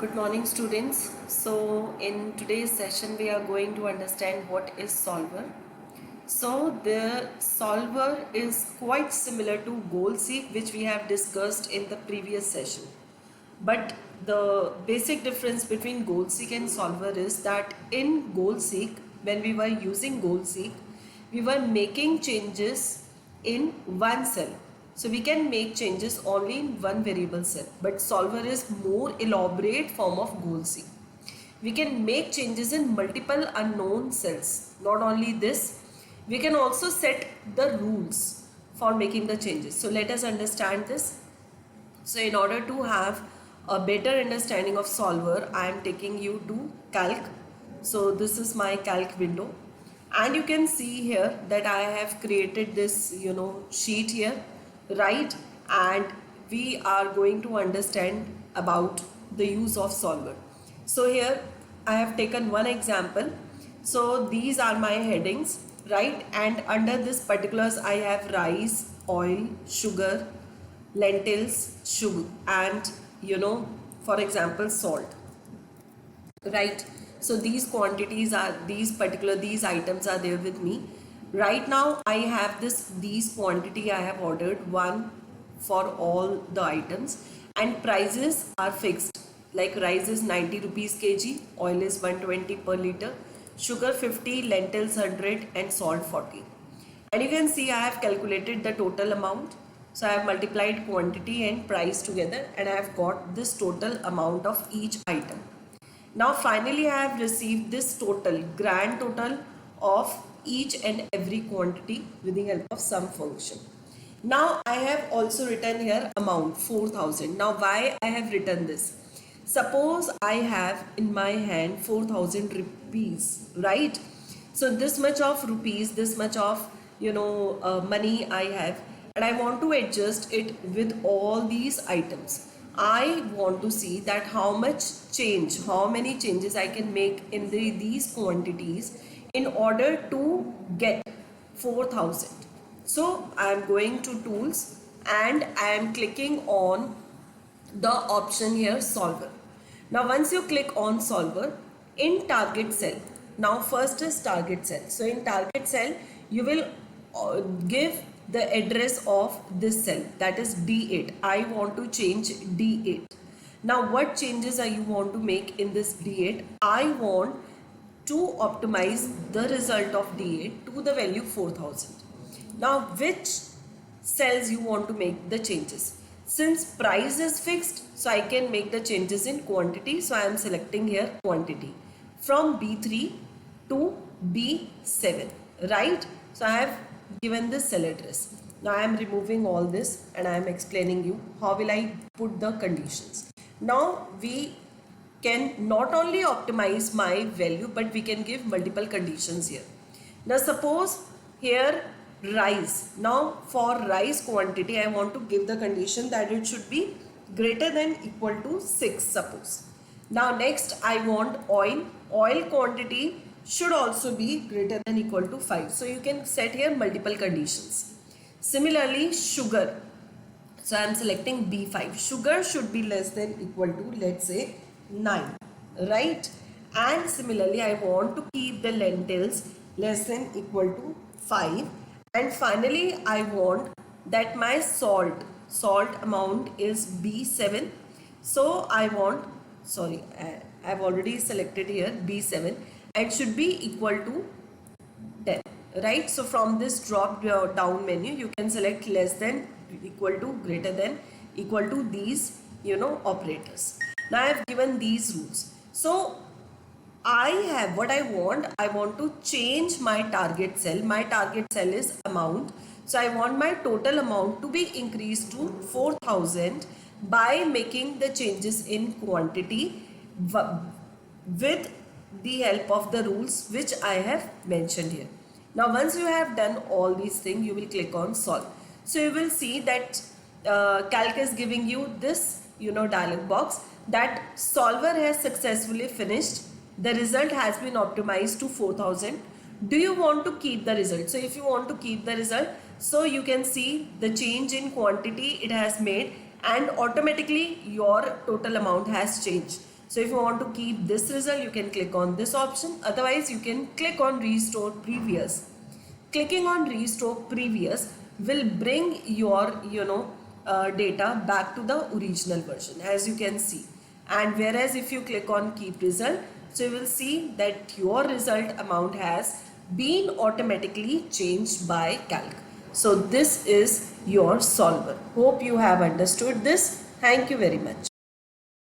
Good morning, students. So in today's session we are going to understand what is solver. So the solver is quite similar to goal seek, which we have discussed in the previous session. But the basic difference between goal seek and solver is that in goal seek, when we were using goal seek, we were making changes in one cell. So we can make changes only in one variable cell. But solver is more elaborate form of goal seek. We can make changes in multiple unknown cells. Not only this, we can also set the rules for making the changes. So let us understand this. So in order to have a better understanding of solver, I am taking you to calc. So this is my calc window, and you can see here that I have created this sheet here, right? And we are going to understand about the use of solver. So here I have taken one example. So these are my headings, right? And under this particulars I have rice, oil, sugar, lentils, sugar, and for example salt, right? So these quantities are these items are there with me right now. I have these quantity I have ordered one for all the items, and prices are fixed, like rice is 90 rupees kg, oil is 120 per liter, sugar 50, lentils 100, and salt 40. And you can see I have calculated the total amount. So I have multiplied quantity and price together, and I have got this total amount of each item. Now finally I have received this total, grand total of each and every quantity with the help of sum function. Now I have also written here amount 4000. Now why I have written this? Suppose I have in my hand 4000 rupees, right? So this much of rupees, this much of money I have, and I want to adjust it with all these items. I want to see that how much change, how many changes I can make in these quantities in order to get 4000. So I am going to tools and I am clicking on the option here solver. Now once you click on solver, in target cell, now first is target cell. So in target cell you will give the address of this cell, that is D8. I want to change D8. Now what changes you want to make in this D8? I want to optimize the result of D8 to the value 4000. Now which cells you want to make the changes? Since price is fixed, so I can make the changes in quantity. So I am selecting here quantity from B3 to B7, right? So I have given this cell address. Now I am removing all this and I am explaining you how will I put the conditions. Now we can not only optimize my value, but we can give multiple conditions here. Now suppose here rice. Now for rice quantity I want to give the condition that it should be greater than equal to 6, suppose. Now next I want oil. Oil quantity should also be greater than equal to 5. So you can set here multiple conditions. Similarly sugar. So I am selecting B5. Sugar should be less than equal to, let's say, 9, right? And similarly I want to keep the lentils less than equal to 5. And finally I want that my salt amount is B7. So I want, sorry, I have already selected here B7, and should be equal to 10, right? So from this drop down menu you can select less than, equal to, greater than, equal to these operators. Now I have given these rules. So I have what I want to change my target cell. My target cell is amount. So I want my total amount to be increased to 4000 by making the changes in quantity with the help of the rules which I have mentioned here. Now once you have done all these things, you will click on solve. So you will see that calc is giving you this dialog box that solver has successfully finished. The result has been optimized to 4000. Do you want to keep the result? So if you want to keep the result, so you can see the change in quantity it has made, and automatically your total amount has changed. So if you want to keep this result, you can click on this option. Otherwise, you can click on restore previous. Clicking on restore previous will bring your data back to the original version, as you can see. And whereas if you click on keep result, so you will see that your result amount has been automatically changed by calc. So this is your solver. Hope you have understood this. Thank you very much.